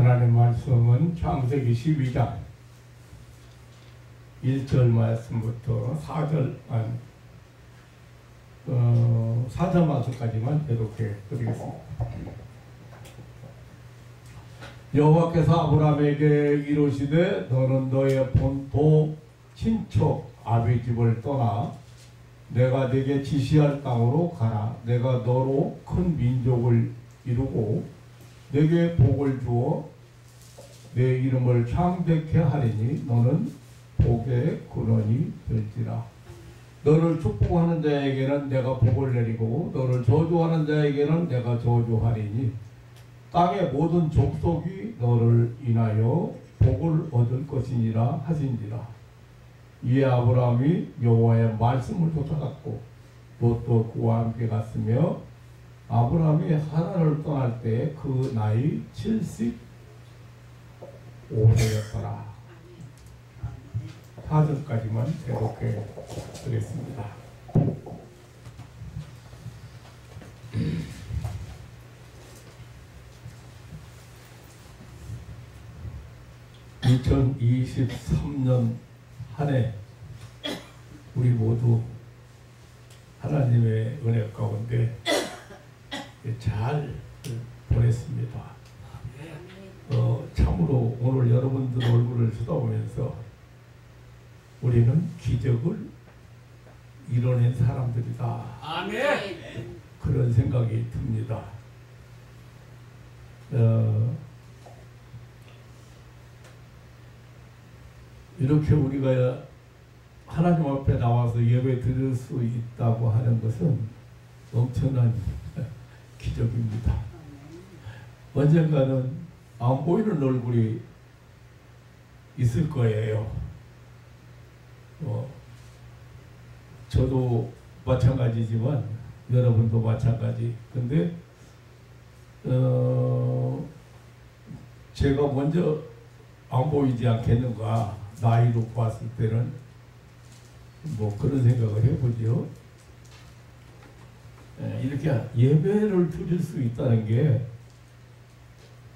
하나님 말씀은 창세기 12장 1절 말씀부터 4절 말씀까지만 대독해 드리겠습니다. 여호와께서 아브라함에게 이르시되 너는 너의 본토 친척 아비 집을 떠나 내가 네게 지시할 땅으로 가라. 내가 너로 큰 민족을 이루고 네게 복을 주어 내 이름을 창대케 하리니 너는 복의 근원이 될지라. 너를 축복하는 자에게는 내가 복을 내리고 너를 저주하는 자에게는 내가 저주하리니 땅의 모든 족속이 너를 인하여 복을 얻을 것이니라 하신지라. 이에 아브라함이 여호와의 말씀을 쫓아갔고 롯도 그와 함께 갔으며 아브라함이 하란을 떠날 때 그 나이 75세였더라. 4절까지만 대독해 드리겠습니다. (2023년) 한 해 우리 모두 하나님의 은혜 가운데 잘 보냈습니다. 참으로 오늘 여러분들 얼굴을 쳐다보면서 우리는 기적을 이뤄낸 사람들이다. 아멘. 그런 생각이 듭니다. 이렇게 우리가 하나님 앞에 나와서 예배 드릴 수 있다고 하는 것은 엄청난 기적입니다. 언젠가는 안 보이는 얼굴이 있을 거예요. 저도 마찬가지지만 여러분도 마찬가지. 근데 제가 먼저 안 보이지 않겠는가, 나이로 봤을 때는 뭐 그런 생각을 해보죠. 이렇게 예배를 드릴 수 있다는 게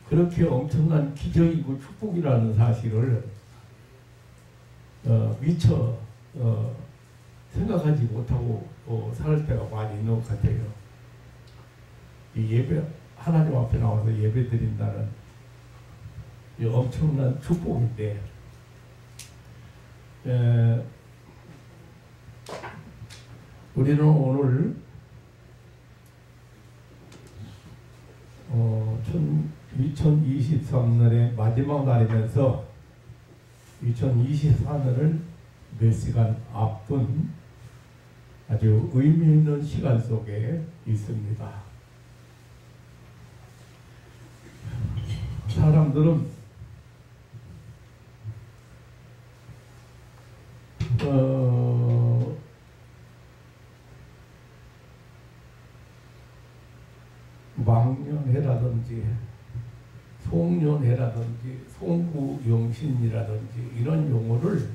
그렇게 엄청난 기적이고 축복이라는 사실을 미처 생각하지 못하고 살 때가 많이 있는 것 같아요. 이 예배, 하나님 앞에 나와서 예배 드린다는 이 엄청난 축복인데, 우리는 오늘 2023년의 마지막 날이면서 2024년을 몇 시간 앞둔 아주 의미 있는 시간 속에 있습니다. 사람들은 망년해라든지 송년회라든지 송구영신이라든지 이런 용어를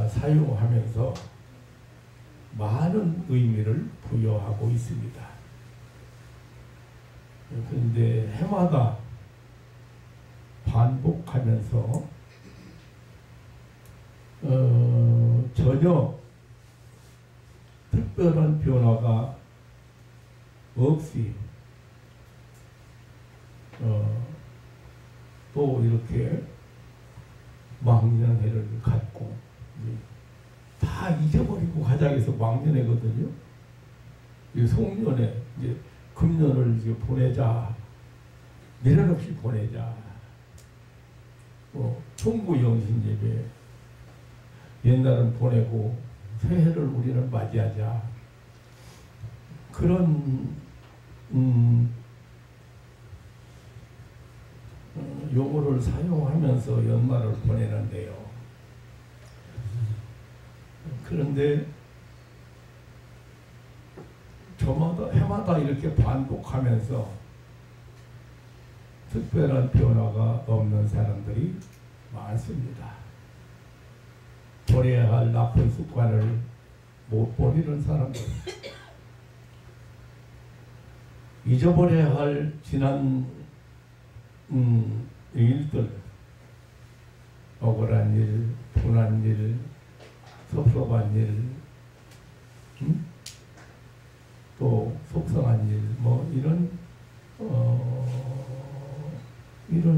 사용하면서 많은 의미를 부여하고 있습니다. 그런데 해마다 반복하면서 전혀 특별한 변화가 없이 또 이렇게 망년회를 갖고 다 잊어버리고 가자고 해서 망년회거든요. 이 송년회, 이제 금년을 이제 보내자, 미련 없이 보내자. 송구영신 예배 옛날은 보내고 새해를 우리는 맞이하자. 그런 용어를 사용하면서 연말을 보내는데요. 그런데 해마다 이렇게 반복하면서 특별한 변화가 없는 사람들이 많습니다. 버려야 할 나쁜 습관을 못 버리는 사람들, 잊어버려야 할 지난 일들, 억울한 일, 분한 일, 섭섭한 일, 또 속상한 일, 뭐 이런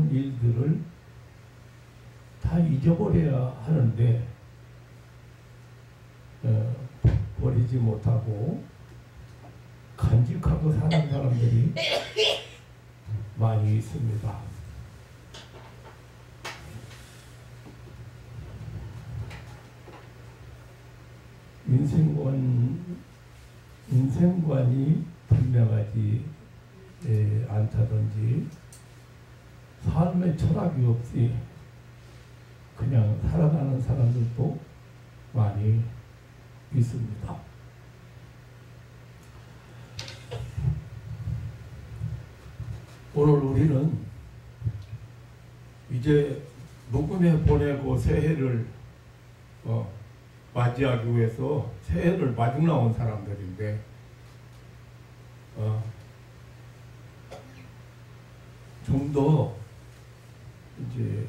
일들을 다 잊어버려야 하는데 버리지 못하고 간직하고 사는 사람들이 많이 있습니다. 인생관이 분명하지 않다든지 삶의 철학이 없이 그냥 살아가는 사람들도 많이 있습니다. 오늘 우리는 이제 녹음해 보내고 새해를 맞이하기 위해서 새해를 마중 나온 사람들인데 좀 더 이제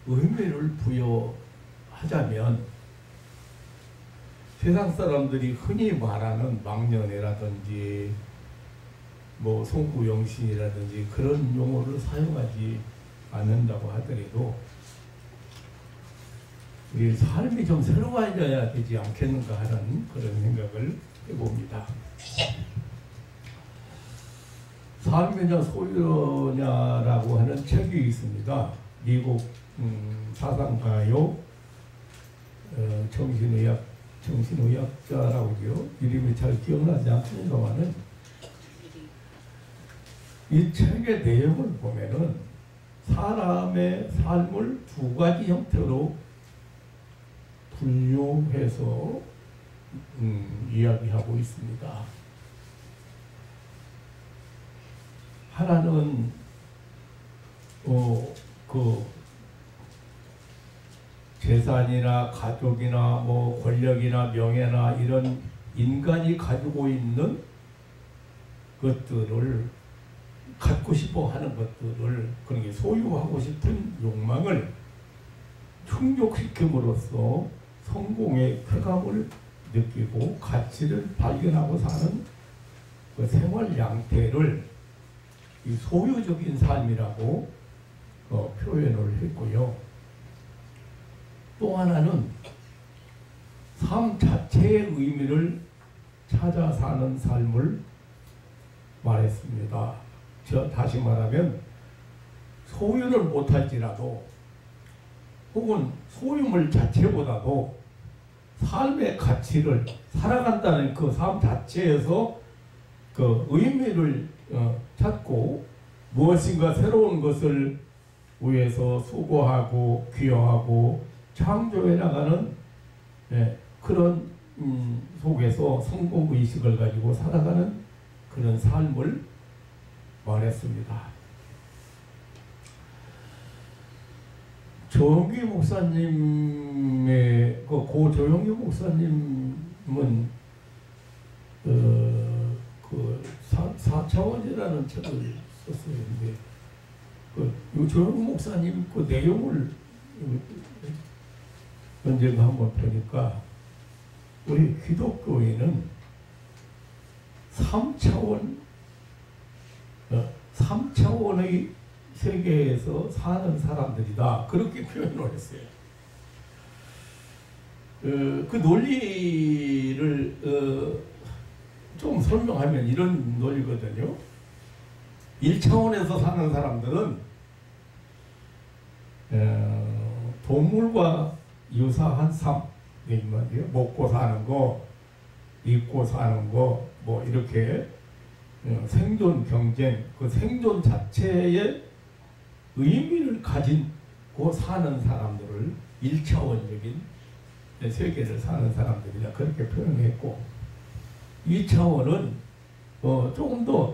의미를 부여하자면 세상 사람들이 흔히 말하는 망년회라든지 뭐 송구영신이라든지 그런 용어를 사용하지 않는다고 하더라도 우리 삶이 좀 새로워져야 되지 않겠는가 하는 그런 생각을 해봅니다. 삶이냐 소유냐라고 하는 책이 있습니다. 미국 사상가요, 정신의학자라고요. 이름이 잘 기억나지 않습니다만은 이 책의 내용을 보면은 사람의 삶을 두 가지 형태로 분류해서 이야기하고 있습니다. 하나는 그 재산이나 가족이나 뭐 권력이나 명예나 이런 인간이 가지고 있는 것들을 갖고 싶어 하는 것들을 그런 게 소유하고 싶은 욕망을 충족시킴으로써 성공의 쾌감을 느끼고 가치를 발견하고 사는 그 생활 양태를 이 소유적인 삶이라고 표현을 했고요. 또 하나는 삶 자체의 의미를 찾아 사는 삶을 말했습니다. 다시 말하면 소유를 못할지라도 혹은 소유물 자체보다도 삶의 가치를 살아간다는 그 삶 자체에서 그 의미를 찾고 무엇인가 새로운 것을 위해서 수고하고 기여하고 창조해 나가는 그런 속에서 성공의식을 가지고 살아가는 그런 삶을 말했습니다. 조영기 목사님의 고 조영기 목사님은 그 4차원이라는 책을 썼었는데 그 조영기 목사님 그 내용을 언젠가 한번 보니까 우리 기독교인은 3차원의 세계에서 사는 사람들이다. 그렇게 표현을 했어요. 그 논리를 좀 설명하면 이런 논리거든요. 1차원에서 사는 사람들은 동물과 유사한 삶, 먹고 사는 거, 입고 사는 거, 뭐 이렇게 생존 경쟁, 그 생존 자체의 의미를 가지고 사는 사람들을 1차원적인 세계를 사는 사람들이다. 그렇게 표현했고 2차원은 조금 더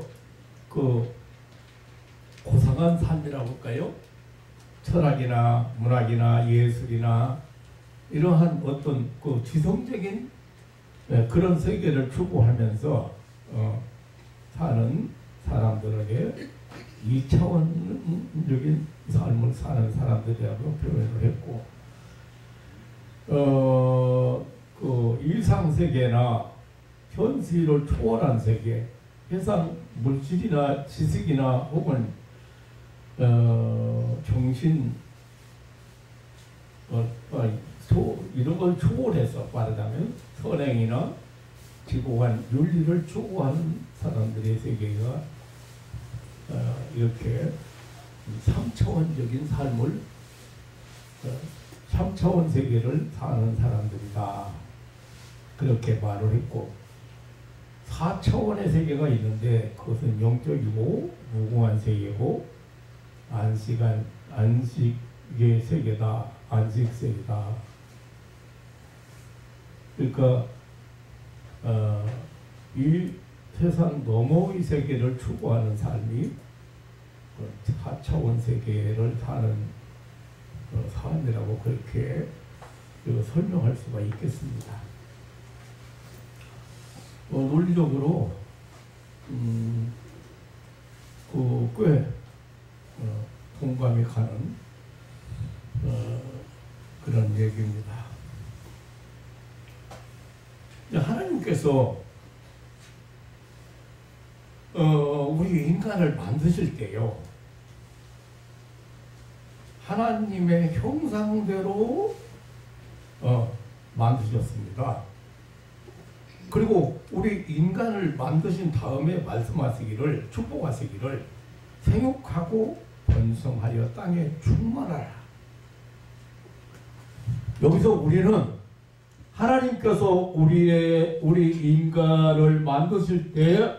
그 고상한 삶이라고 할까요? 철학이나 문학이나 예술이나 이러한 어떤 그 지성적인 그런 세계를 추구하면서 사는 사람들에게 2차원적인 삶을 사는 사람들이라고 표현을 했고, 그 일상세계나 현실을 초월한 세계, 해상 물질이나 지식이나 혹은 정신 이런 걸 초월해서 말하자면 선행이나 지고한 윤리를 추구하는 사람들의 세계가 이렇게 3차원적인 삶을 3차원 세계를 사는 사람들이다, 그렇게 말을 했고, 4차원의 세계가 있는데 그것은 영적이고 무궁한 세계고 안식의 세계다, 안식세계다. 그러니까 이 세상 너머의 세계를 추구하는 삶이 4차원 세계를 사는 사람이라고 그렇게 설명할 수가 있겠습니다. 논리적으로 꽤 공감이 가는 그런 얘기입니다. 하나님께서 우리 인간을 만드실 때요, 하나님의 형상대로 만드셨습니다. 그리고 우리 인간을 만드신 다음에 말씀하시기를, 축복하시기를 생육하고 번성하여 땅에 충만하라. 여기서 우리는 하나님께서 우리 인간을 만드실 때,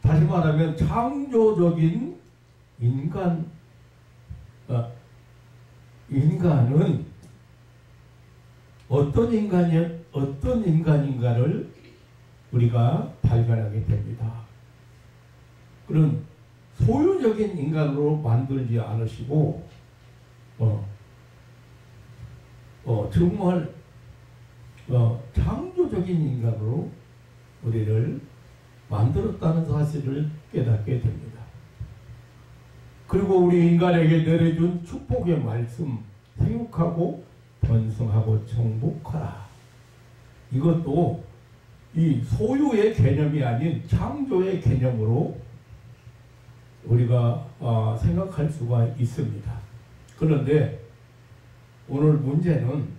다시 말하면 창조적인 인간은 어떤 인간인가를 우리가 발견하게 됩니다. 그런 소유적인 인간으로 만들지 않으시고 정말 창조적인 인간으로 우리를 만들었다는 사실을 깨닫게 됩니다. 그리고 우리 인간에게 내려준 축복의 말씀, 생육하고 번성하고 정복하라. 이것도 이 소유의 개념이 아닌 창조의 개념으로 우리가 생각할 수가 있습니다. 그런데 오늘 문제는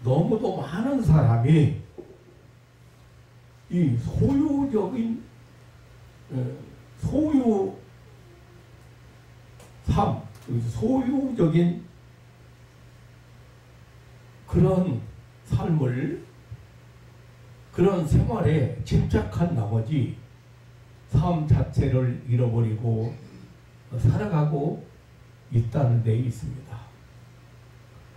너무도 많은 사람이 이 소유적인 소유적인 그런 삶을, 그런 생활에 집착한 나머지 삶 자체를 잃어버리고 살아가고 있다는 데 있습니다.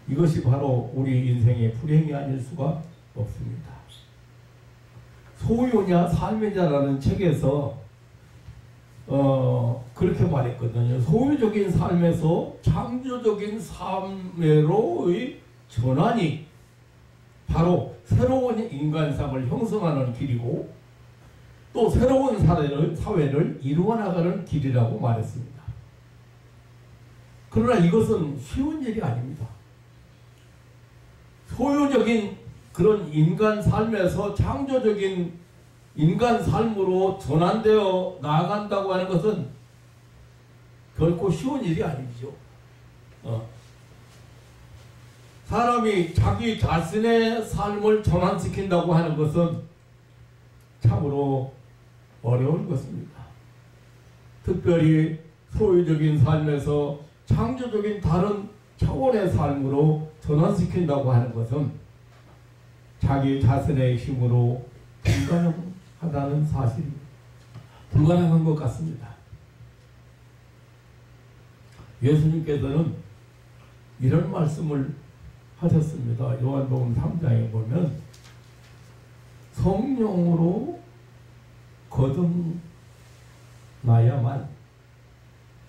이것이 바로 우리 인생의 불행이 아닐 수가 없습니다. 소유냐 삶이냐라는 책에서 그렇게 말했거든요. 소유적인 삶에서 창조적인 삶으로의 전환이 바로 새로운 인간상을 형성하는 길이고 또 새로운 사회를 이루어나가는 길이라고 말했습니다. 그러나 이것은 쉬운 일이 아닙니다. 소유적인 그런 인간 삶에서 창조적인 인간 삶으로 전환되어 나아간다고 하는 것은 결코 쉬운 일이 아니죠. 사람이 자기 자신의 삶을 전환시킨다고 하는 것은 참으로 어려운 것입니다. 특별히 소유적인 삶에서 창조적인 다른 차원의 삶으로 전환시킨다고 하는 것은 자기 자신의 힘으로 불가능하다는 사실이 불가능한 것 같습니다. 예수님께서는 이런 말씀을 하셨습니다. 요한복음 3장에 보면 성령으로 거듭나야만,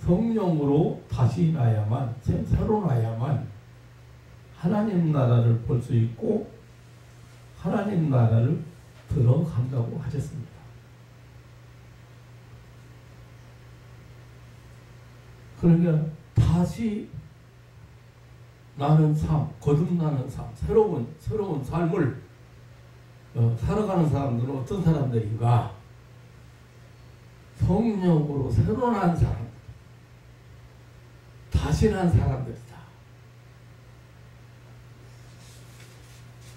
성령으로 다시 나야만, 새로 나야만 하나님 나라를 볼 수 있고 하나님 나라를 들어간다고 하셨습니다. 그러니까 다시 나는 삶, 거듭나는 삶, 새로운 삶을 살아가는 사람들은 어떤 사람들인가? 성령으로 새로 난 사람들, 다시 난 사람들이다.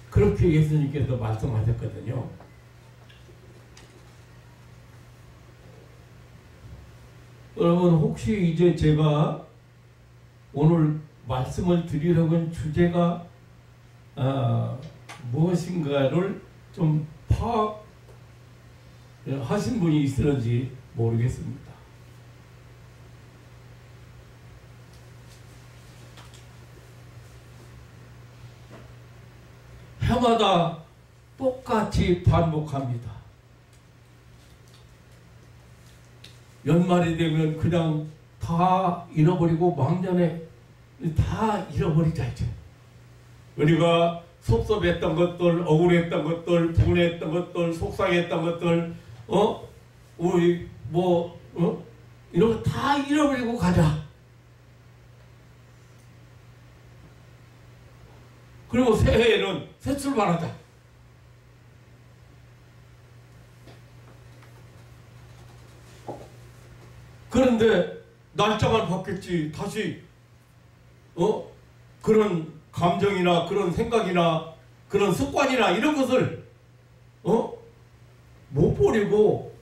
그렇게 예수님께서 말씀하셨거든요. 여러분, 혹시 이제 제가 오늘 말씀을 드리려고 한 주제가 무엇인가를 좀 파악하신 분이 있을지 모르겠습니다. 해마다 똑같이 반복합니다. 연말이 되면 그냥 다 잃어버리고 망년에 다 잃어버리자 이제. 우리가 섭섭했던 것들, 억울했던 것들, 분했던 것들, 속상했던 것들, 우리 이런 거 다 잃어버리고 가자. 그리고 새해에는 새 출발하자. 그런데 날짜만 바뀌었지 다시 그런 감정이나 그런 생각이나 그런 습관이나 이런 것을 못 버리고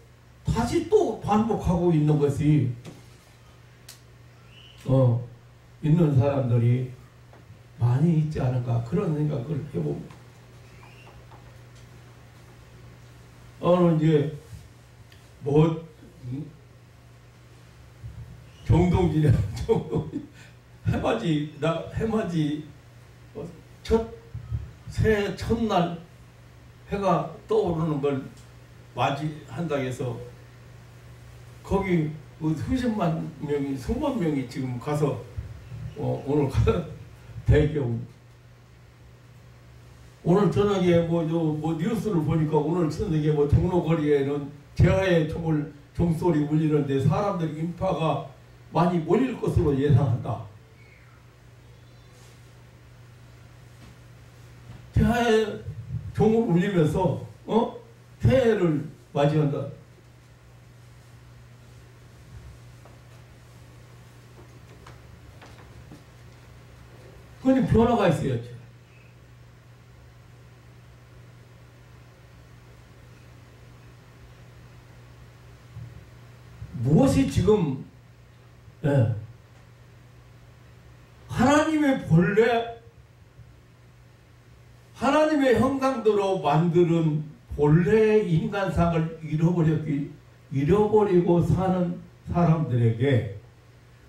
다시 또 반복하고 있는 것이 있는 사람들이 많이 있지 않은가 그런 생각을 해봅니다. 이제 정동진이야 해맞이 새해 첫날 해가 떠오르는 걸 맞이한다고 해서 거기 수십만 명이 수만 명이 지금 가서 오늘 가서 대기하고 오늘 저녁에 뉴스를 보니까 오늘 저녁에 종로거리에는 제하의 종소리 울리는데 사람들이 인파가 많이 몰릴 것으로 예상한다. 새해의 종을 울리면서 새해를 맞이한다. 그건 변화가 있어야죠. 무엇이 지금 하나님의 본래 하나님의 형상대로 만드는 본래의 인간상을 잃어버리고 사는 사람들에게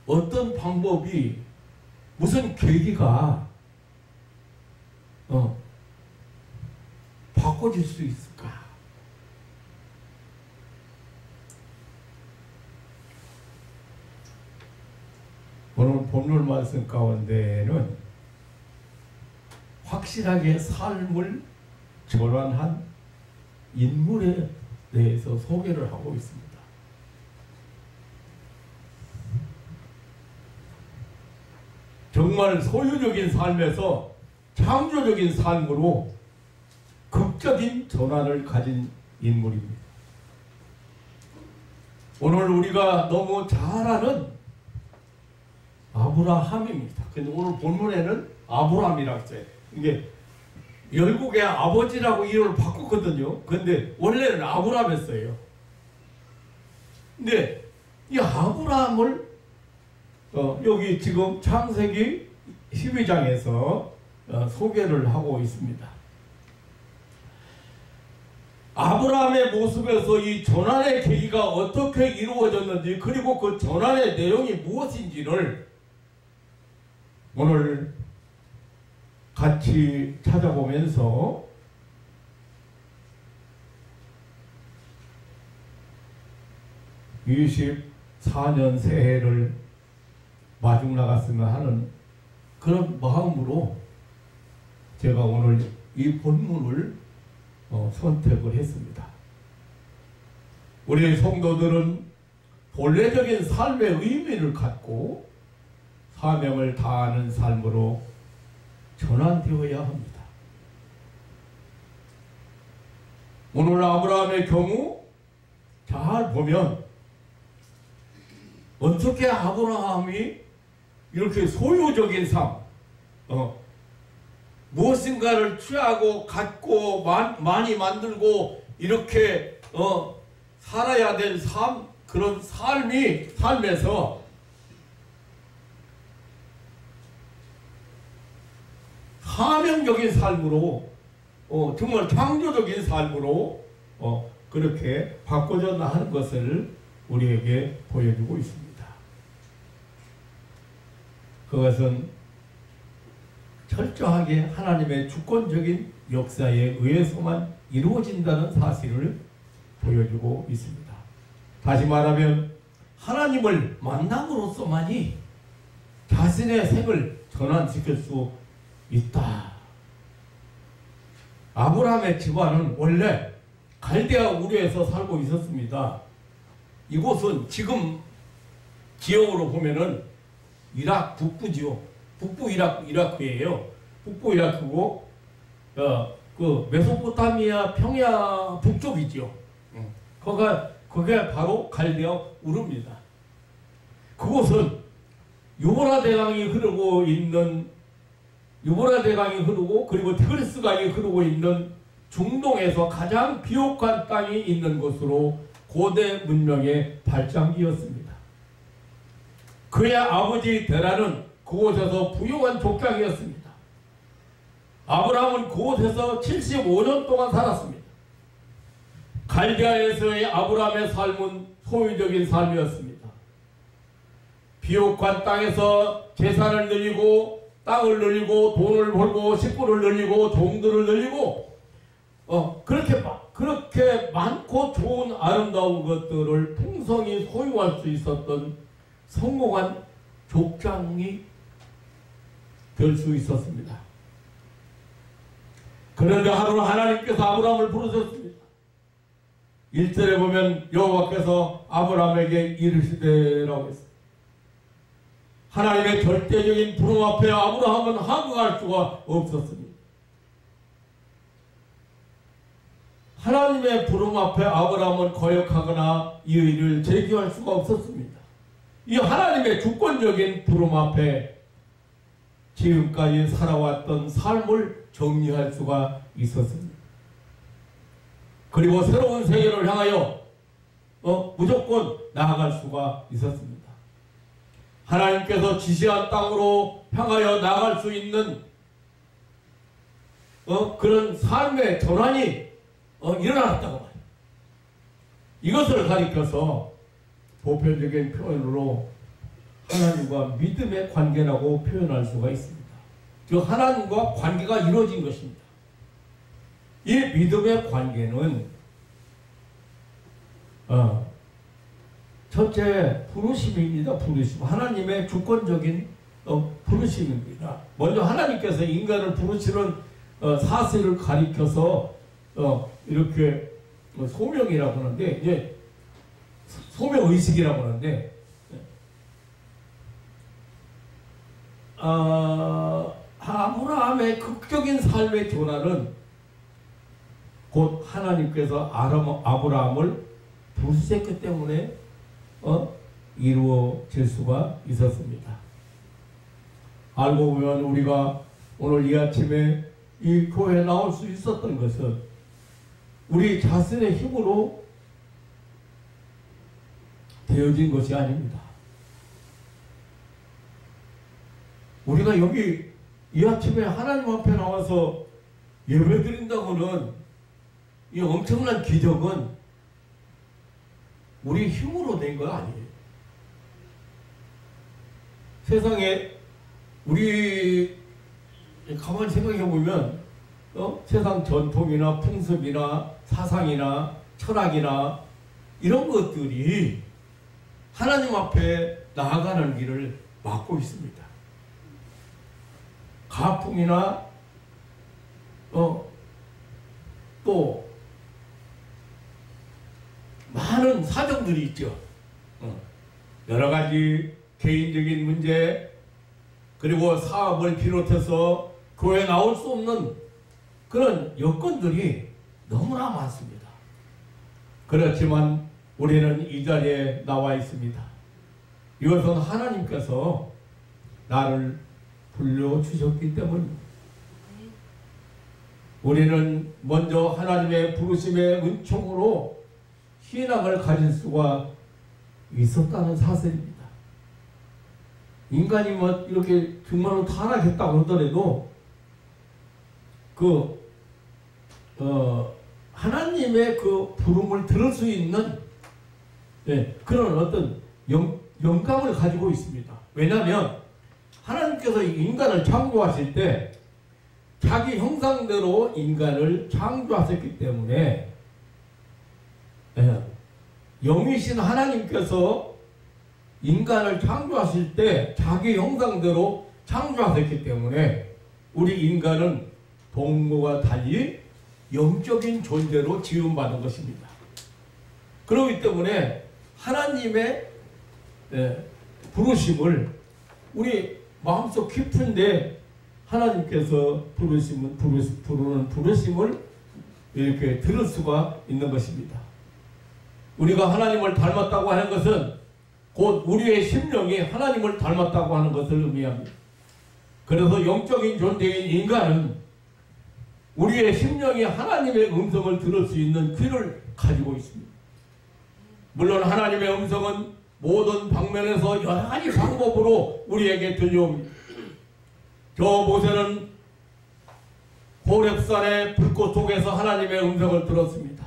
어떤 방법이 무슨 계기가 바꿔질 수 있을까? 오늘 본문 말씀 가운데에는 확실하게 삶을 전환한 인물에 대해서 소개를 하고 있습니다. 정말 소유적인 삶에서 창조적인 삶으로 극적인 전환을 가진 인물입니다. 오늘 우리가 너무 잘 아는 아브라함입니다. 근데 오늘 본문에는 아브라함이라고 써요. 이게 열국의 아버지라고 이름을 바꿨거든요. 근데 원래는 아브라함이었어요. 근데 이 아브라함을 여기 지금 창세기 12장에서 소개를 하고 있습니다. 아브라함의 모습에서 이 전환의 계기가 어떻게 이루어졌는지 그리고 그 전환의 내용이 무엇인지를 오늘 같이 찾아보면서 (24년) 새해를 마중 나갔으면 하는 그런 마음으로 제가 오늘 이 본문을 선택을 했습니다. 우리 성도들은 본래적인 삶의 의미를 갖고 사명을 다하는 삶으로 전환되어야 합니다. 오늘 아브라함의 경우 잘 보면 어떻게 아브라함이 이렇게 소유적인 삶, 무엇인가를 취하고 갖고 많이 만들고 이렇게 살아야 될 삶, 그런 삶에서 사명적인 삶으로 정말 창조적인 삶으로 그렇게 바꿔져 나가는 것을 우리에게 보여주고 있습니다. 그것은 철저하게 하나님의 주권적인 역사에 의해서만 이루어진다는 사실을 보여주고 있습니다. 다시 말하면 하나님을 만남으로써만이 자신의 생을 전환시킬 수 있다. 아브라함의 집안은 원래 갈대아 우르에서 살고 있었습니다. 이곳은 지금 지역으로 보면은 이락 북부지요. 북부 이라크예요. 북부 이라크고 그 메소포타미아 평야 북쪽이지요. 그게 바로 갈대아 우르입니다. 그곳은 유보라 대강이 흐르고 그리고 티그리스강이 흐르고 있는 중동에서 가장 비옥한 땅이 있는 곳으로 고대 문명의 발장기였습니다. 그의 아버지 데라는 그곳에서 부유한 족장이었습니다. 아브라함은 그곳에서 75년 동안 살았습니다. 갈대아에서의 아브라함의 삶은 소유적인 삶이었습니다. 비옥한 땅에서 재산을 늘리고 땅을 늘리고 돈을 벌고 식구를 늘리고 종들을 늘리고 그렇게 많고 좋은 아름다운 것들을 풍성히 소유할 수 있었던 성공한 족장이 될 수 있었습니다. 그런데 하루 하나님께서 아브라함을 부르셨습니다. 1절에 보면 여호와께서 아브라함에게 이르시되라고 했습니다. 하나님의 절대적인 부름 앞에 아브라함은 항거할 수가 없었습니다. 하나님의 부름 앞에 아브라함은 거역하거나 이의를 제기할 수가 없었습니다. 이 하나님의 주권적인 부름 앞에 지금까지 살아왔던 삶을 정리할 수가 있었습니다. 그리고 새로운 세계를 향하여 무조건 나아갈 수가 있었습니다. 하나님께서 지시한 땅으로 향하여 나아갈 수 있는 그런 삶의 전환이 일어났다고 말이에요. 이것을 가리켜서 보편적인 표현으로 하나님과 믿음의 관계라고 표현할 수가 있습니다. 즉 하나님과 관계가 이루어진 것입니다. 이 믿음의 관계는 첫째 부르심입니다. 부르심. 하나님의 주권적인 부르심입니다. 먼저 하나님께서 인간을 부르시는 사실을 가리켜서 이렇게 소명이라고 하는데 이제 소명의식이라고 하는데 아브라함의 극적인 삶의 변화는 곧 하나님께서 아브라함을 부르셨기 때문에 이루어질 수가 있었습니다. 알고 보면 우리가 오늘 이 아침에 이 교회에 나올 수 있었던 것은 우리 자신의 힘으로 되어진 것이 아닙니다. 우리가 여기 이 아침에 하나님 앞에 나와서 예배드린다고는 이 엄청난 기적은 우리 힘으로 된 거 아니에요. 세상에 우리 가만히 생각해 보면 세상 전통이나 풍습이나 사상이나 철학이나 이런 것들이 하나님 앞에 나아가는 길을 막고 있습니다. 가풍이나 또 많은 사정들이 있죠. 여러 가지 개인적인 문제, 그리고 사업을 비롯해서 교회에 나올 수 없는 그런 여건들이 너무나 많습니다. 그렇지만 우리는 이 자리에 나와 있습니다. 이것은 하나님께서 나를 불러주셨기 때문입니다. 우리는 먼저 하나님의 부르심의 은총으로 신앙을 가질 수가 있었다는 사실입니다. 인간이 뭐 이렇게 정말로 타락했다고 그러더라도 하나님의 그 부름을 들을 수 있는 그런 어떤 영감을 가지고 있습니다. 왜냐하면 하나님께서 인간을 창조하실 때 자기 형상대로 인간을 창조하셨기 때문에 영이신 하나님께서 인간을 창조하실 때 자기 형상대로 창조하셨기 때문에 우리 인간은 동물과 달리 영적인 존재로 지음받은 것입니다. 그렇기 때문에 하나님의 부르심을 우리 마음속 깊은데 하나님께서 부르는 부르심을 이렇게 들을 수가 있는 것입니다. 우리가 하나님을 닮았다고 하는 것은 곧 우리의 심령이 하나님을 닮았다고 하는 것을 의미합니다. 그래서 영적인 존재인 인간은 우리의 심령이 하나님의 음성을 들을 수 있는 귀를 가지고 있습니다. 물론 하나님의 음성은 모든 방면에서 여러 가지 방법으로 우리에게 들려옵니다. 저 모세는 호렙산의 불꽃 속에서 하나님의 음성을 들었습니다.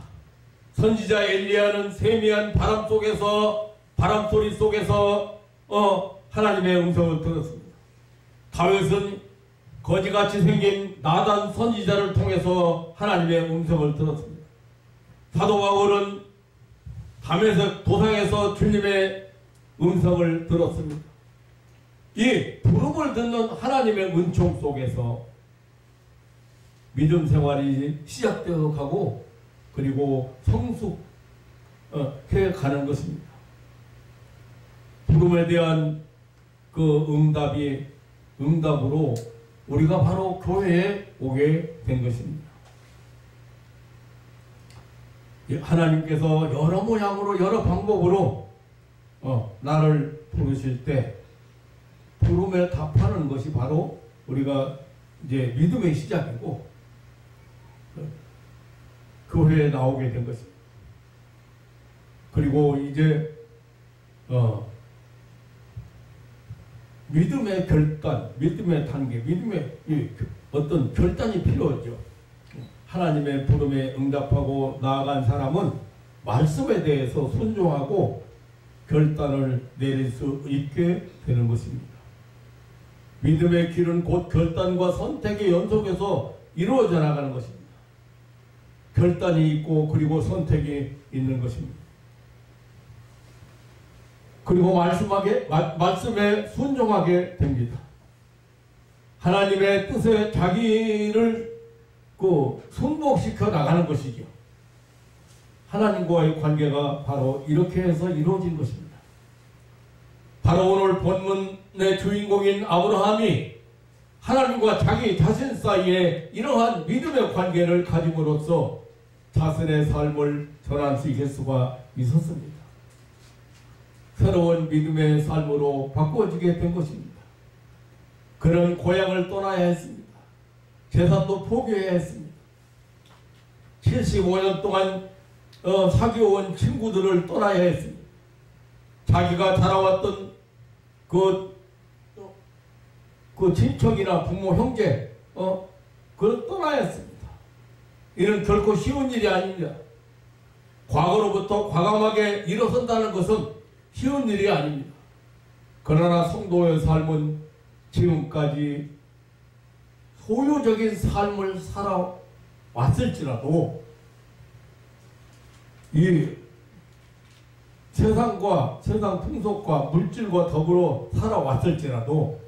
선지자 엘리야는 세미한 바람소리 속에서 하나님의 음성을 들었습니다. 다윗은 거지같이 생긴 나단 선지자를 통해서 하나님의 음성을 들었습니다. 사도 바울은 다메섹 도상에서 주님의 음성을 들었습니다. 이 부름을 듣는 하나님의 은총 속에서 믿음 생활이 시작되어 가고 그리고 성숙해 가는 것입니다. 부름에 대한 그 응답으로 우리가 바로 교회에 오게 된 것입니다. 하나님께서 여러 모양으로 여러 방법으로 나를 부르실 때 부름에 답하는 것이 바로 우리가 이제 믿음의 시작이고 교회에 나오게 된 것입니다. 그리고 이제 믿음의 결단, 믿음의 단계, 믿음의 어떤 결단이 필요하죠. 하나님의 부름에 응답하고 나아간 사람은 말씀에 대해서 순종하고 결단을 내릴 수 있게 되는 것입니다. 믿음의 길은 곧 결단과 선택의 연속에서 이루어져 나가는 것입니다. 결단이 있고 그리고 선택이 있는 것입니다. 그리고 말씀에 순종하게 됩니다. 하나님의 뜻에 자기를 순복시켜 나가는 것이죠. 하나님과의 관계가 바로 이렇게 해서 이루어진 것입니다. 바로 오늘 본문의 주인공인 아브라함이 하나님과 자기 자신 사이에 이러한 믿음의 관계를 가짐으로써 자신의 삶을 전할 수 있을 수가 있었습니다. 새로운 믿음의 삶으로 바꿔지게 된 것입니다. 그런 고향을 떠나야 했습니다. 재산도 포기해야 했습니다. 75년 동안 사귀어온 친구들을 떠나야 했습니다. 자기가 자라왔던 그 친척이나 부모, 형제, 그걸 떠나야 했습니다. 이는 결코 쉬운 일이 아닙니다. 과거로부터 과감하게 일어선다는 것은 쉬운 일이 아닙니다. 그러나 성도의 삶은 지금까지 소유적인 삶을 살아왔을지라도 이 세상 풍속과 물질과 더불어 살아왔을지라도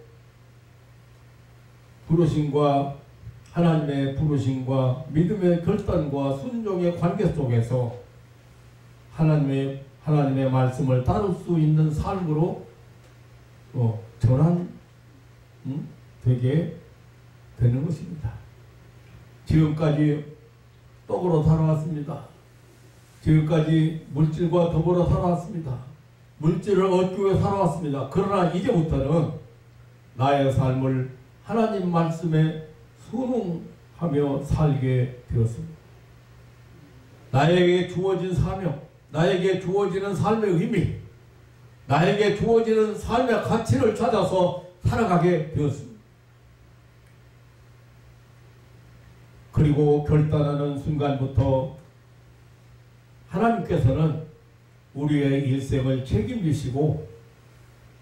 부르심과 하나님의 부르심과 믿음의 결단과 순종의 관계 속에서 하나님의 말씀을 따를 수 있는 삶으로 되게 되는 것입니다. 지금까지 떡으로 살아왔습니다. 지금까지 물질과 더불어 살아왔습니다. 물질을 얻기 위해 살아왔습니다. 그러나 이제부터는 나의 삶을 하나님 말씀에 순응하며 살게 되었습니다. 나에게 주어진 사명, 나에게 주어지는 삶의 의미, 나에게 주어지는 삶의 가치를 찾아서 살아가게 되었습니다. 그리고 결단하는 순간부터 하나님께서는 우리의 일생을 책임지시고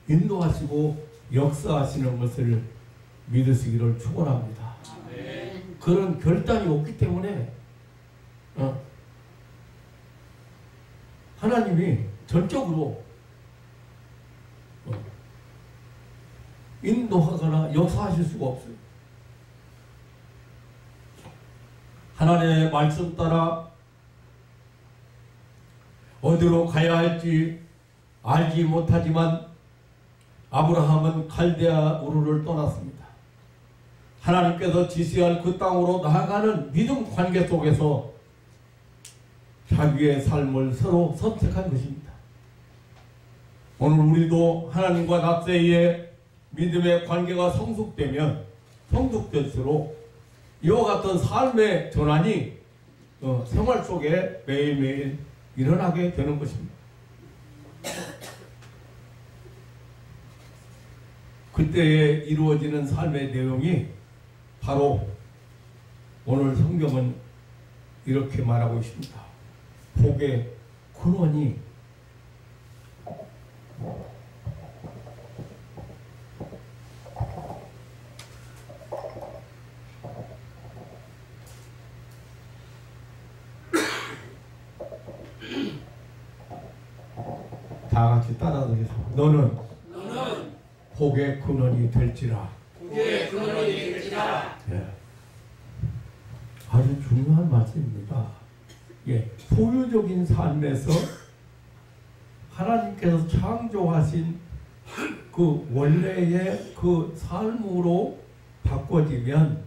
인도하시고 역사하시는 것을 믿으시기를 축원합니다. 그런 결단이 없기 때문에 하나님이 전적으로 인도하거나 역사하실 수가 없어요. 하나님의 말씀 따라 어디로 가야 할지 알지 못하지만 아브라함은 갈대아 우르를 떠났습니다. 하나님께서 지시할 그 땅으로 나아가는 믿음 관계 속에서 자기의 삶을 서로 선택한 것입니다. 오늘 우리도 하나님과 나 사이에 믿음의 관계가 성숙될수록 이와 같은 삶의 전환이 생활 속에 매일매일 일어나게 되는 것입니다. 그때에 이루어지는 삶의 내용이 바로 오늘 성경은 이렇게 말하고 있습니다. 복의 근원이 다 같이 따라 드리겠습니다. 너는 복의 근원이 될지라. 복의 근원이 될지라. 예. 아주 중요한 말씀입니다. 예. 소유적인 삶에서 하나님께서 창조하신 그 원래의 그 삶으로 바꿔지면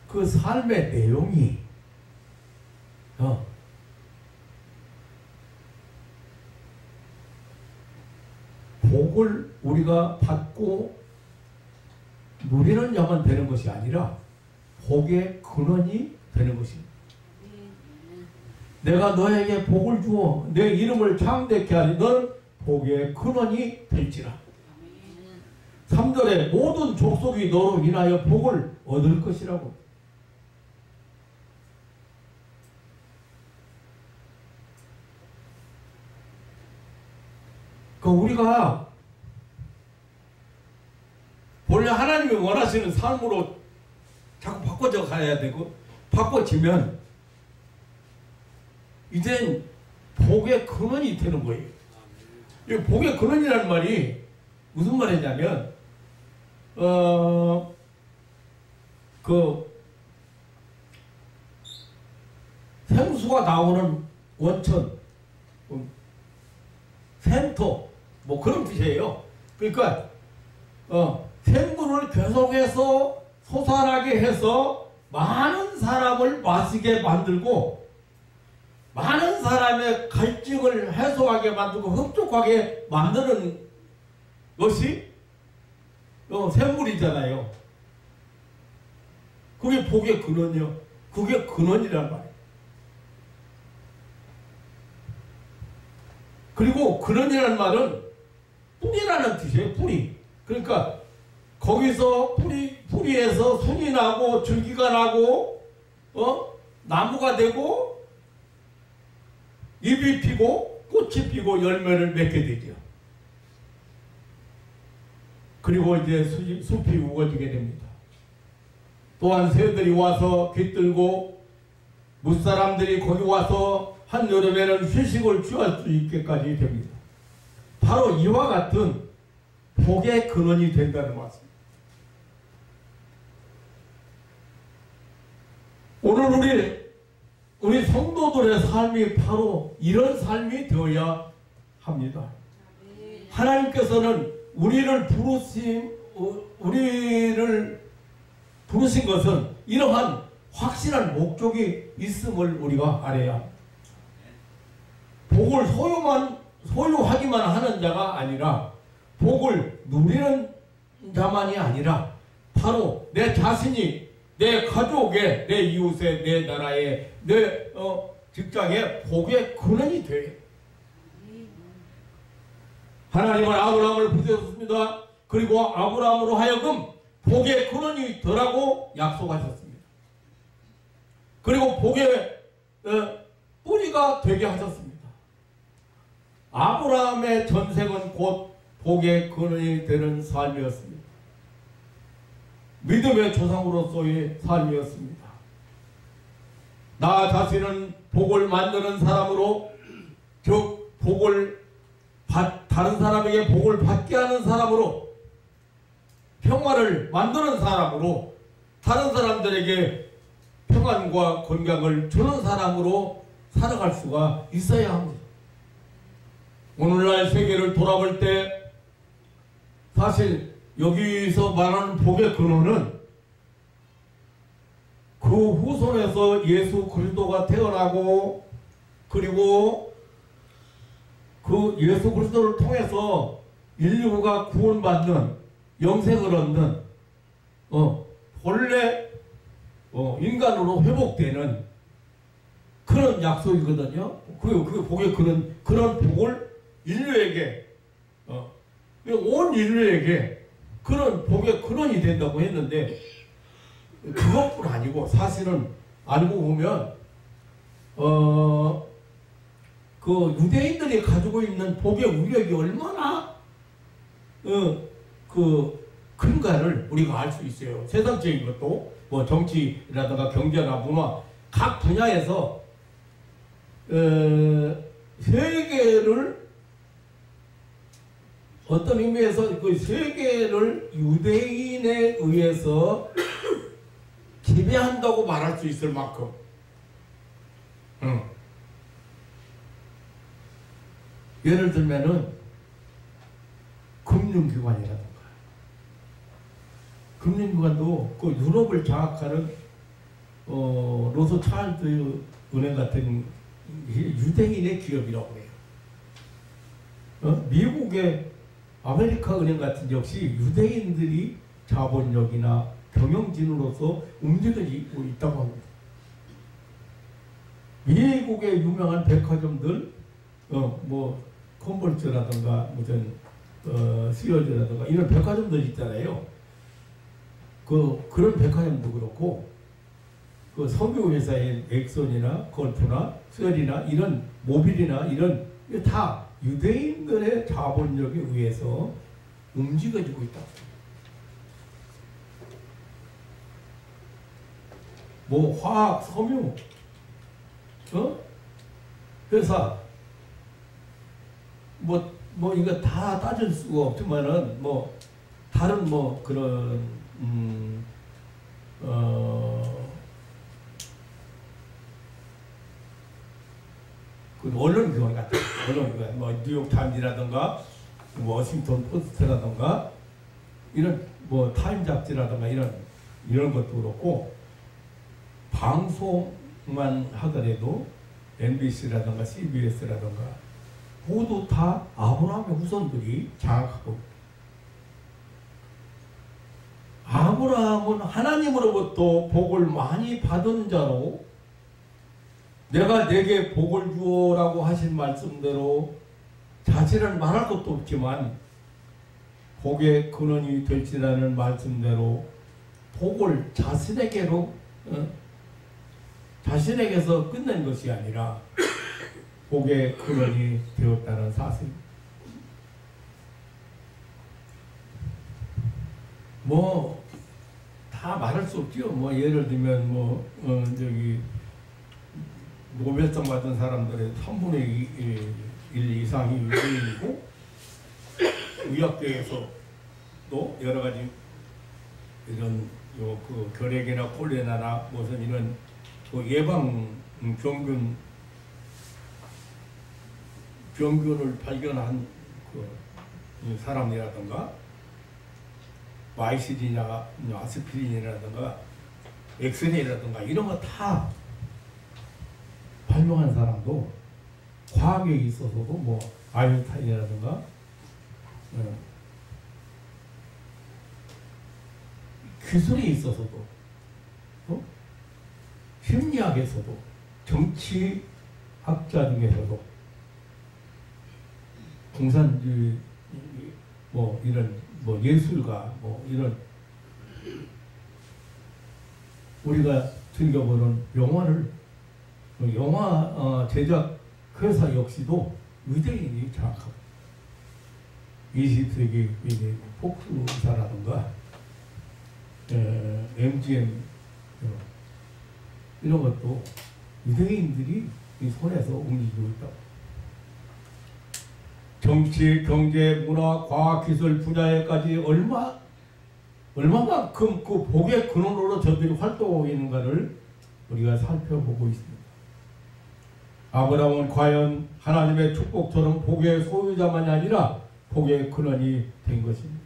그 삶의 내용이 복을 우리가 받고 누리는 자만 되는 것이 아니라 복의 근원이 되는 것입니다. 내가 너에게 복을 주어 내 이름을 창대케 하니 너는 복의 근원이 될지라. 3절에 모든 족속이 너로 인하여 복을 얻을 것이라고. 우리가 원래 하나님이 원하시는 삶으로 자꾸 바꿔져 가야 되고, 바꿔지면 이젠 복의 근원이 되는 거예요. 이 복의 근원이라는 말이 무슨 말이냐면 생수가 나오는 원천, 센터, 뭐 그런 뜻이에요. 그러니까 생물을 계속해서 솟아나게 해서 많은 사람을 마시게 만들고 많은 사람의 갈증을 해소하게 만들고 흡족하게 만드는 것이 생물이잖아요. 그게 복의 근원이요. 그게 근원이란 말이에요. 그리고 근원이라는 말은 뿌리라는 뜻이에요. 뿌리. 그러니까 거기서 뿌리에서 순이 나고 줄기가 나고 나무가 되고 잎이 피고 꽃이 피고 열매를 맺게 되죠. 그리고 이제 숲이 우거지게 됩니다. 또한 새들이 와서 깃들고 무사람들이 거기 와서 한여름에는 휴식을 취할 수 있게까지 됩니다. 바로 이와 같은 복의 근원이 된다는 말씀입니다. 오늘 우리 성도들의 삶이 바로 이런 삶이 되어야 합니다. 하나님께서는 우리를 부르신 것은 이러한 확실한 목적이 있음을 우리가 알아야 합니다. 복을 소유하기만 하는 자가 아니라 복을 누리는 자만이 아니라 바로 내 자신이 내 가족의, 내 이웃의, 내 나라의, 내 직장의 복의 근원이 돼. 하나님은 아브라함을 부르셨습니다. 그리고 아브라함으로 하여금 복의 근원이 되라고 약속하셨습니다. 그리고 복의 뿌리가 되게 하셨습니다. 아브라함의 전생은 곧 복의 근원이 되는 삶이었습니다. 믿음의 조상으로서의 삶이었습니다. 나 자신은 복을 만드는 사람으로, 즉 다른 사람에게 복을 받게 하는 사람으로, 평화를 만드는 사람으로, 다른 사람들에게 평안과 건강을 주는 사람으로 살아갈 수가 있어야 합니다. 오늘날 세계를 돌아볼 때 사실 여기서 말하는 복의 근원은 그 후손에서 예수 그리스도가 태어나고, 그리고 그 예수 그리스도를 통해서 인류가 구원받는, 영생을 얻는 본래 인간으로 회복되는 그런 약속이거든요. 그 복의 그런 복을 인류에게, 온 인류에게 그런 복의 근원이 된다고 했는데, 그것뿐 아니고 사실은 알고 보면 그 유대인들이 가지고 있는 복의 위력이 얼마나 큰가를 우리가 알 수 있어요. 세상적인 것도 뭐 정치라든가 경제나 문화 각 분야에서 세계를 어떤 의미에서 그 세계를 유대인에 의해서 지배한다고 말할 수 있을 만큼 예를 들면은 금융기관이라든가, 금융기관도 그 유럽을 장악하는 로스차일드 은행 같은 유대인의 기업이라고 해요. 미국의 아메리카 은행 같은 역시 유대인들이 자본력이나 경영진으로서 움직이고 있다고 합니다. 미국의 유명한 백화점들, 뭐 콤볼츠라든가 무슨 시어즈라든가 이런 백화점들 있잖아요. 그런 백화점도 그렇고, 그 석유 회사인 엑손이나 골프나 셀이나 이런 모빌이나 이런 다 유대인들의 자본력에 의해서 움직여지고 있다. 뭐 화학, 섬유, 회사, 뭐 이거 다 따질 수가 없지만은 뭐 다른 뭐 그런 그 언론기관 같은 언론기관, 뭐 뉴욕 타임즈라든가 워싱턴 포스트라든가 이런 뭐 타임 잡지라든가 이런 것도 그렇고, 방송만 하더라도 MBC라든가 CBS라든가 모두 다 아브라함의 후손들이 장악하고, 아브라함은 하나님으로부터 복을 많이 받은 자로, 내가 내게 복을 주어라고 하신 말씀대로 자신은 말할 것도 없지만 복의 근원이 될지라는 말씀대로 복을 자신에게로, 자신에게서 끝낸 것이 아니라 복의 근원이 되었다는 사실입니다. 뭐 다 말할 수 없죠. 뭐 예를 들면 뭐 노벨상 받은 사람들의 3분의 1 이상이 유대인이고, 의학계에서도 여러 가지 이런 그 결핵이나 콜레라나 무슨 이런 그 예방 병균을 발견한 그 사람이라든가 마이시린이나 아스피린이라든가 엑스레이라든가 이런 거 다 발명한 사람도 과학에 있어서도 뭐 아인슈타인이라든가 기술에 있어서도 심리학에서도 정치학자 중에서도 공산주의 뭐 이런 뭐 예술가 뭐 이런 우리가 즐겨보는 영화 제작 회사 역시도 의대인이 장악하고 20세기 폭스사라든가 MGM 이런 것도 유대인들이 이 손에서 움직이고 있다고. 정치, 경제, 문화, 과학, 기술 분야에까지 얼마만큼 그 복의 근원으로 저들이 활동하고 있는가를 우리가 살펴보고 있습니다. 아브라함은 과연 하나님의 축복처럼 복의 소유자만이 아니라 복의 근원이 된 것입니다.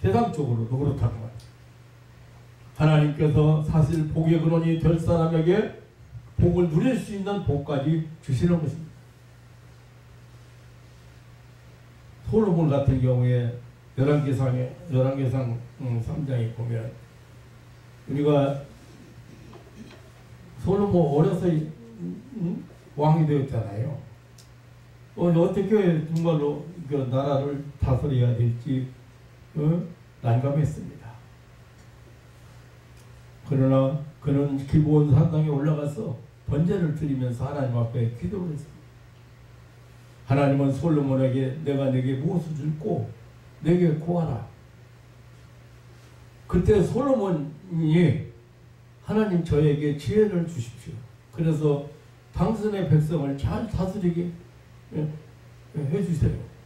세상적으로도 그렇다고 말합니다. 하나님께서 사실 복의 근원이 될 사람에게 복을 누릴 수 있는 복까지 주시는 것입니다. 솔로몬 같은 경우에 열왕기상 3장에 보면 우리가 솔로몬 어려서 왕이 되었잖아요. 어떻게 정말로 그 나라를 다스려야 될지 난감했습니다. 그러나 그는 기브온 산당에 올라가서 번제를 드리면서 하나님 앞에 기도를 했습니다. 하나님은 솔로몬에게 내가 네게 무엇을 줄고 내게 구하라. 그때 솔로몬이 하나님 저에게 지혜를 주십시오. 그래서 당신의 백성을 잘 다스리게 해주세요.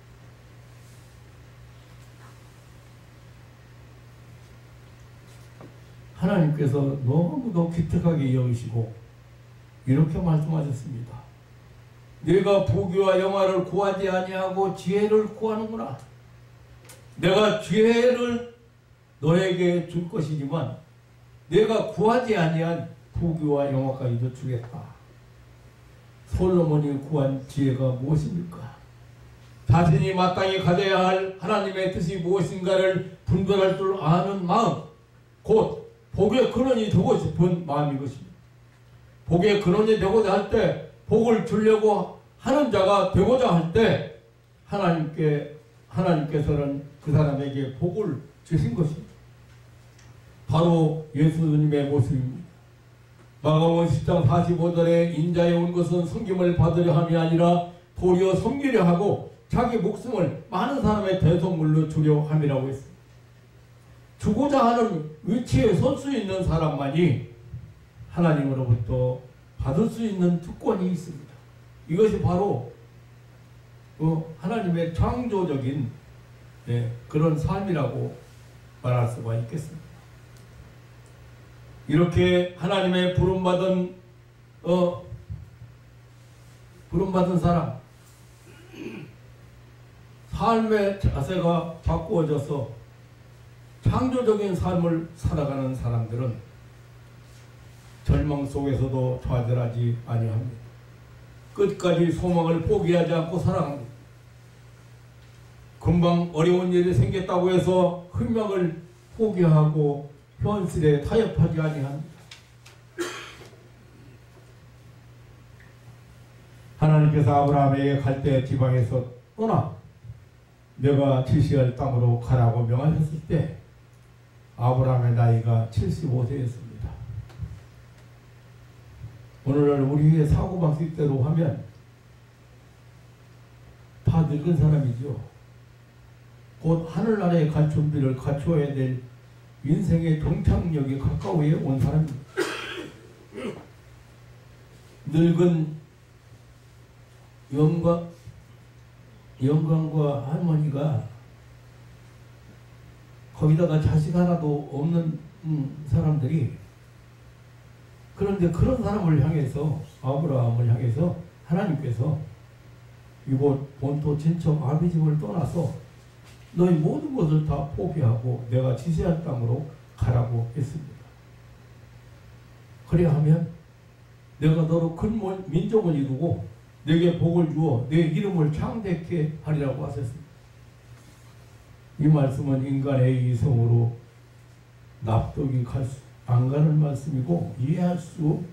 하나님께서 너무도 기특하게 여기시고 이렇게 말씀하셨습니다. 내가 부귀와 영화를 구하지 아니하고 지혜를 구하는구나. 내가 지혜를 너에게 줄 것이지만 내가 구하지 아니한 부귀와 영화까지도 주겠다. 솔로몬이 구한 지혜가 무엇입니까? 자신이 마땅히 가져야 할 하나님의 뜻이 무엇인가를 분별할 줄 아는 마음, 곧 복의 근원이 되고 싶은 마음인 것입니다. 복의 근원이 되고자 할 때, 복을 주려고 하는 자가 되고자 할 때 하나님께서는 그 사람에게 복을 주신 것입니다. 바로 예수님의 모습입니다. 마가복음 10장 45절에 인자에 온 것은 섬김을 받으려 함이 아니라 도리어 섬기려 하고 자기 목숨을 많은 사람의 대속물로 주려 함이라고 했습니다. 주고자 하는 위치에 설 수 있는 사람만이 하나님으로부터 받을 수 있는 특권이 있습니다. 이것이 바로 하나님의 창조적인 그런 삶이라고 말할 수가 있겠습니다. 이렇게 하나님의 부름받은 사람, 삶의 자세가 바꾸어져서 창조적인 삶을 살아가는 사람들은 절망 속에서도 좌절하지 아니합니다. 끝까지 소망을 포기하지 않고 살아갑니다. 금방 어려운 일이 생겼다고 해서 흥명을 포기하고 현실에 타협하지 아니합니다. 하나님께서 아브라함에게 갈대 지방에서 떠나 내가 지시할 땅으로 가라고 명하셨을 때 아브라함의 나이가 75세였습니다. 오늘날 우리의 사고방식대로 하면 다 늙은 사람이죠. 곧 하늘나라에 갈 준비를 갖추어야 될 인생의 종착역이 가까워에 온 사람입니다. 늙은 영광과 할머니가 거기다가 자식 하나도 없는 사람들이 그런데 그런데 그런 사람을 향해서, 아브라함을 향해서 하나님께서 이곳 본토 친척 아비집을 떠나서 너희 모든 것을 다 포기하고 내가 지시할 땅으로 가라고 했습니다. 그래야 하면 내가 너로 큰 민족을 이루고 내게 복을 주어 내 이름을 창대케 하리라고 하셨습니다. 이 말씀은 인간의 이성으로 납득이 안 가는 말씀이고 이해할 수도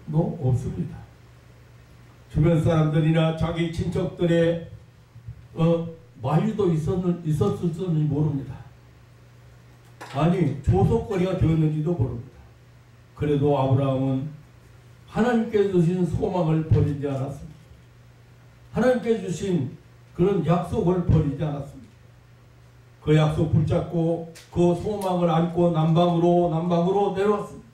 없습니다. 주변 사람들이나 자기 친척들의 만류도 있었을지 모릅니다. 아니 조속거리가 되었는지도 모릅니다. 그래도 아브라함은 하나님께 주신 소망을 버리지 않았습니다. 하나님께 주신 그런 약속을 버리지 않았습니다. 그 약속 붙잡고 그 소망을 안고 남방으로 내려왔습니다.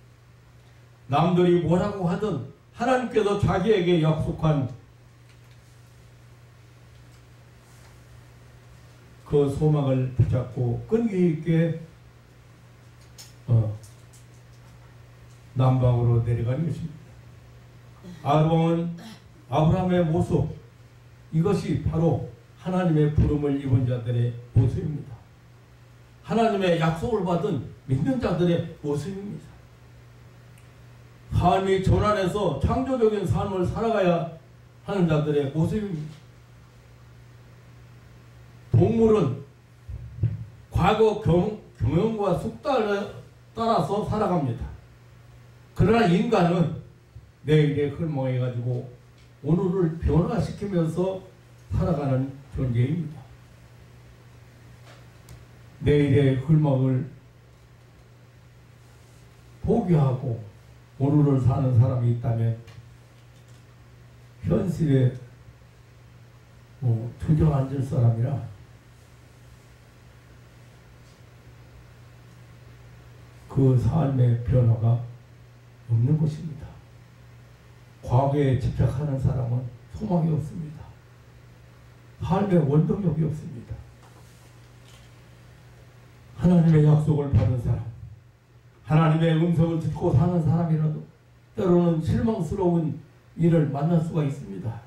남들이 뭐라고 하든 하나님께서 자기에게 약속한 그 소망을 붙잡고 끈기 있게 남방으로 내려가는 것입니다. 아브라함의 모습, 이것이 바로 하나님의 부름을 입은 자들의 모습입니다. 하나님의 약속을 받은 믿는 자들의 모습입니다. 삶이 전환해서 창조적인 삶을 살아가야 하는 자들의 모습입니다. 동물은 과거 경영과 숙달에 따라서 살아갑니다. 그러나 인간은 내일에 흘망해가지고 오늘을 변화시키면서 살아가는 존재입니다. 내일의 흘망을 포기하고 오늘을 사는 사람이 있다면 현실에 주저앉을 사람이라 그 삶의 변화가 없는 것입니다. 과거에 집착하는 사람은 소망이 없습니다. 삶의 원동력이 없습니다. 하나님의 약속을 받은 사람, 하나님의 음성을 듣고 사는 사람이라도 때로는 실망스러운 일을 만날 수가 있습니다.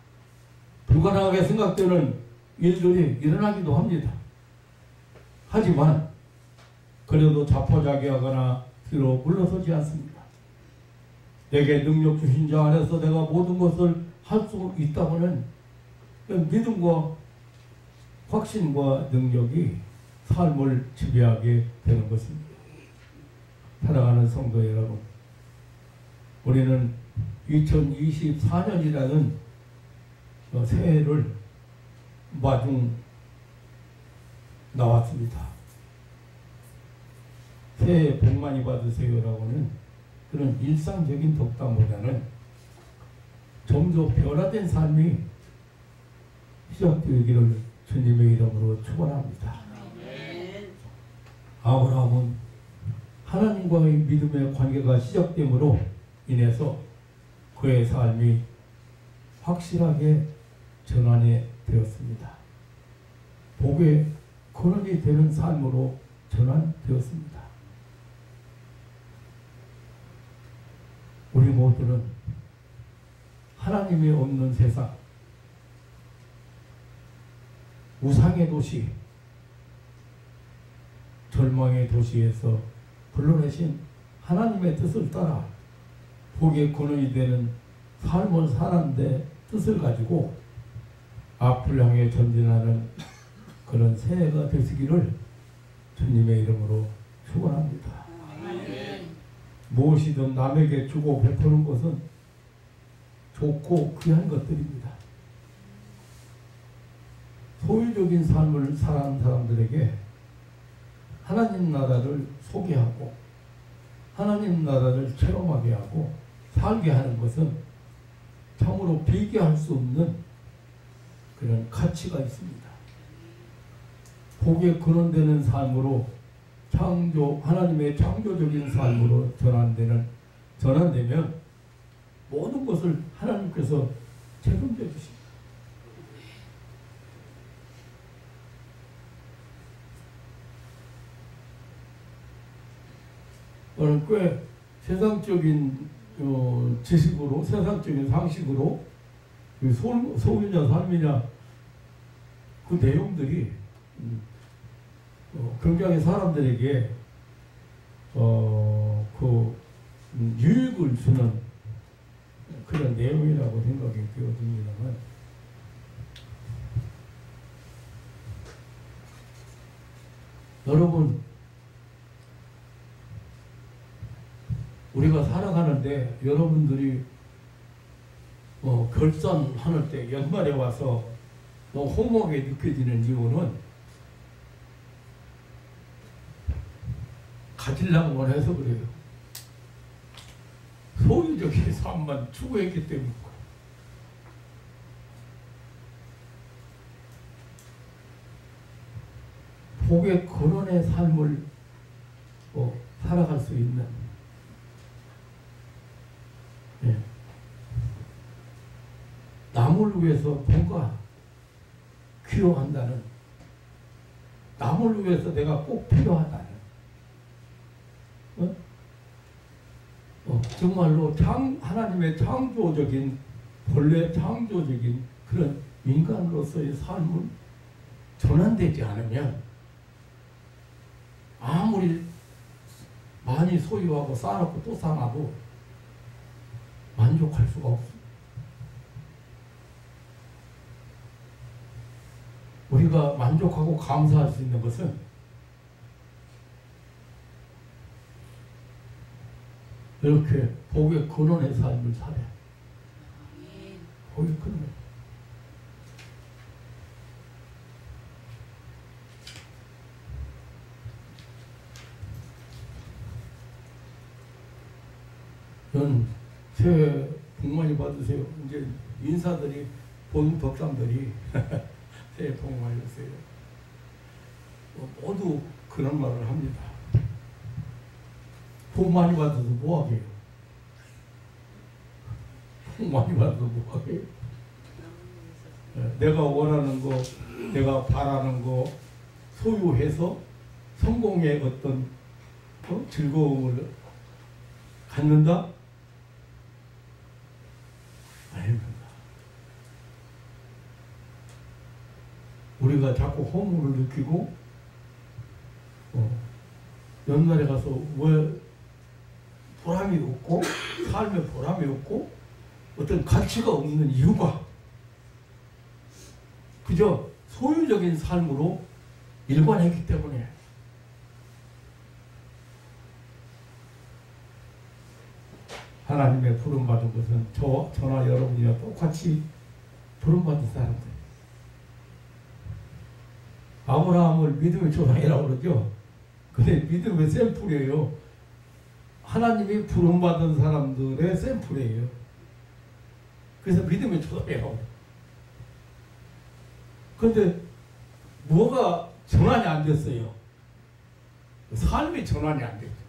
불가능하게 생각되는 일들이 일어나기도 합니다. 하지만 그래도 자포자기하거나 뒤로 물러서지 않습니다. 내게 능력 주신 자 안에서 내가 모든 것을 할 수 있다고는 믿음과 확신과 능력이 삶을 지배하게 되는 것입니다. 사랑하는 성도 여러분, 우리는 2024년이라는 새해를 마중 나왔습니다. 새해 복 많이 받으세요라고는 그런 일상적인 덕담보다는 좀 더 변화된 삶이 시작되기를 주님의 이름으로 축원합니다. 아브라함은 하나님과의 믿음의 관계가 시작됨으로 인해서 그의 삶이 확실하게 전환이 되었습니다. 복의 근원이 되는 삶으로 전환되었습니다. 우리 모두는 하나님이 없는 세상, 우상의 도시, 절망의 도시에서 불러내신 하나님의 뜻을 따라 복의 근원이 되는 삶을 사는데 뜻을 가지고 앞을 향해 전진하는 그런 새해가 되시기를 주님의 이름으로 축원합니다. 무엇이든 남에게 주고 베푸는 것은 좋고 귀한 것들입니다. 소유적인 삶을 살아가는 사람들에게 하나님 나라를 소개하고 하나님 나라를 체험하게 하고 살게 하는 것은 참으로 비교할 수 없는 그런 가치가 있습니다. 복에 근원되는 삶으로 하나님의 창조적인 삶으로 전환되면 모든 것을 하나님께서 책임져 주십니다. 저는 꽤 세상적인 지식으로 세상적인 상식으로 소유냐 삶이냐 그 내용들이 굉장히 사람들에게 유익을 주는 그런 내용이라고 생각이 되어집니다만 여러분 우리가 살아가는데 여러분들이 결산하는 때 연말에 와서 너무 허무하게 느껴지는 이유는 가지려고만 해서 그래요. 소유적인 삶만 추구했기 때문이고 복의 근원의 삶을 살아갈 수 있는 남을 위해서 뭔가 기여한다는, 남을 위해서 내가 꼭 필요하다는, 정말로 하나님의 창조적인, 본래 창조적인 그런 인간으로서의 삶은 전환되지 않으면 아무리 많이 소유하고 쌓아놓고 또 쌓아도 만족할 수가 없습니다. 우리가 만족하고 감사할 수 있는 것은 이렇게 복의 근원의 삶을 살아야 돼. 복의 근원. 새해 복 많이 받으세요. 이제 인사들이 본 덕담들이 새해 복 많이 받으세요. 모두 그런 말을 합니다. 복 많이 받아서 뭐하게요? 복 많이 받아서 뭐하게요? 내가 원하는 거, 내가 바라는 거 소유해서 성공의 어떤 즐거움을 갖는다? 아닙니다. 우리가 자꾸 허무를 느끼고 연말에 가서 왜 보람이 없고 삶에 보람이 없고 어떤 가치가 없는 이유가 그저 소유적인 삶으로 일관했기 때문에 하나님의 부름받은 것은 저나 여러분이나 똑같이 부름받은 사람들. 아브라함을 믿음의 조상이라고 그러죠. 근데 믿음의 샘플이에요. 하나님이 부름받은 사람들의 샘플이에요. 그래서 믿음의 조상이라고. 그런데 뭐가 전환이 안 됐어요? 삶이 전환이 안 됐죠.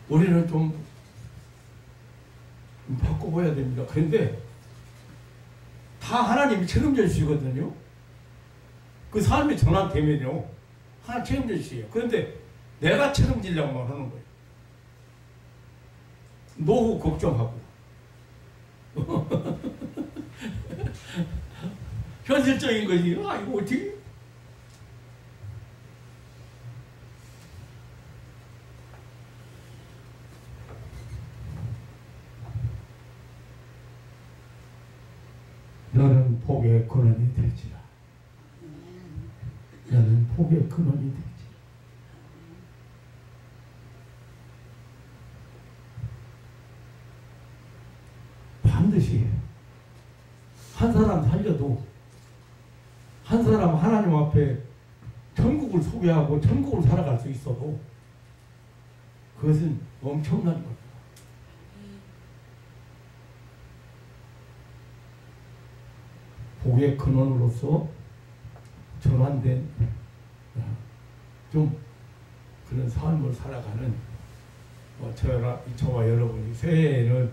우리는 좀 바꿔봐야 됩니다. 그런데 다 하나님이 책임져 주시거든요. 그 삶이 전환되면요, 하나님 책임져 주세요. 그런데 내가 책임지려고만 하는 거예요. 노후 걱정하고 현실적인 거지. 이거 어떻게? 너는 복의 근원이 될지라. 너는 복의 근원이 될지라. 반드시 한 사람 살려도 한 사람 하나님 앞에 천국을 소개하고 천국을 살아갈 수 있어도 그것은 엄청난 거예요. 복의 근원으로서 전환된 좀 그런 삶을 살아가는 저와 여러분이 새해에는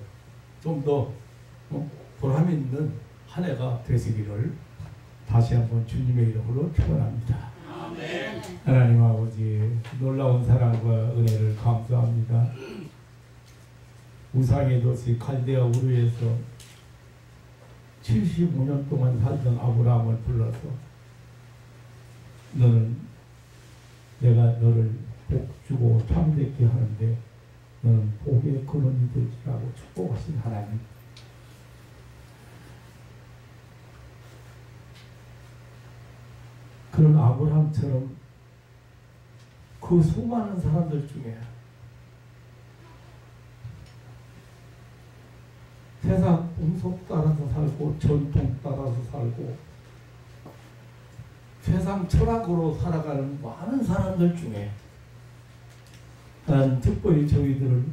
좀 더 보람 있는 한 해가 되시기를 다시 한번 주님의 이름으로 축원합니다. 하나님 아버지 놀라운 사랑과 은혜를 감사합니다. 우상의 도시 갈대아 우르에서 75년 동안 살던 아브라함을 불러서 너는 내가 너를 복주고 참되게 하는데 너는 복의 근원이 되리라고 축복하신 하나님. 그런 아브라함처럼 그 수많은 사람들 중에 세상 풍속 따라서 살고 전통 따라서 살고 세상 철학으로 살아가는 많은 사람들 중에 하나님 특별히 저희들을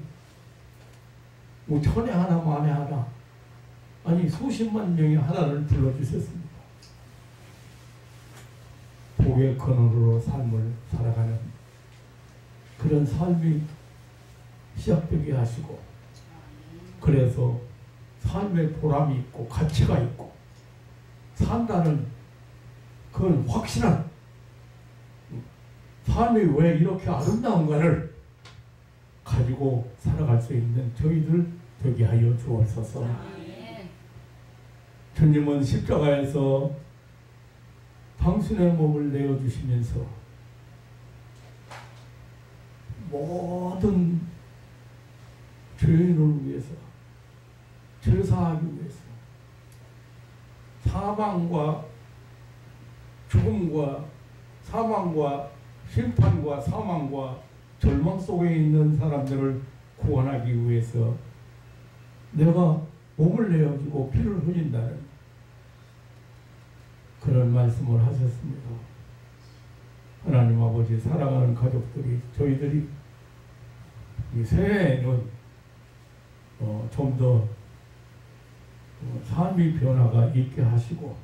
뭐 천에 하나 만에 하나 아니 수십만 명의 하나를 불러주셨습니다. 복의 근원으로 삶을 살아가는 그런 삶이 시작되게 하시고 그래서 삶의 보람이 있고 가치가 있고 산다는 그건 확실한 삶이 왜 이렇게 아름다운가를 가지고 살아갈 수 있는 저희들 되게 하여 주옵소서. 주님은 십자가에서 당신의 몸을 내어주시면서 모든 죄인을 위해서 죄사하기 위해서 사망과 죽음과 사망과 심판과 사망과 절망 속에 있는 사람들을 구원하기 위해서 내가 몸을 내어주고 피를 흘린다는 그런 말씀을 하셨습니다. 하나님 아버지 사랑하는 가족들이 저희들이 이 새해에는 좀 더 삶의 변화가 있게 하시고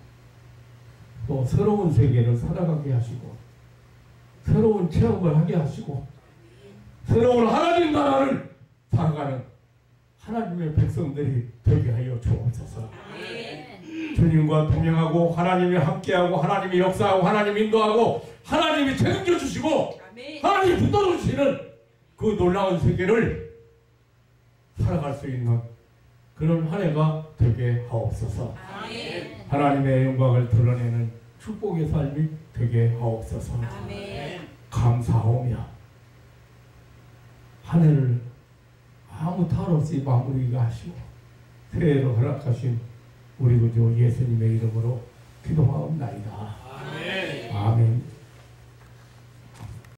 또 새로운 세계를 살아가게 하시고 새로운 체험을 하게 하시고 새로운 하나님 나라를 살아가는 하나님의 백성들이 되게 하여 주옵소서. 주님과 동행하고 하나님이 함께하고 하나님이 역사하고 하나님이 인도하고 하나님이 책임져 주시고 하나님이 붙들어주시는 그 놀라운 세계를 살아갈 수 있는 그런 한 해가 되게 하옵소서. 하나님의 영광을 드러내는 축복의 삶이 되게 하옵소서. 감사하오며 한 해를 아무 탈 없이 마무리가 하시고 새해로 허락하신 우리 구주 예수님의 이름으로 기도하옵나이다.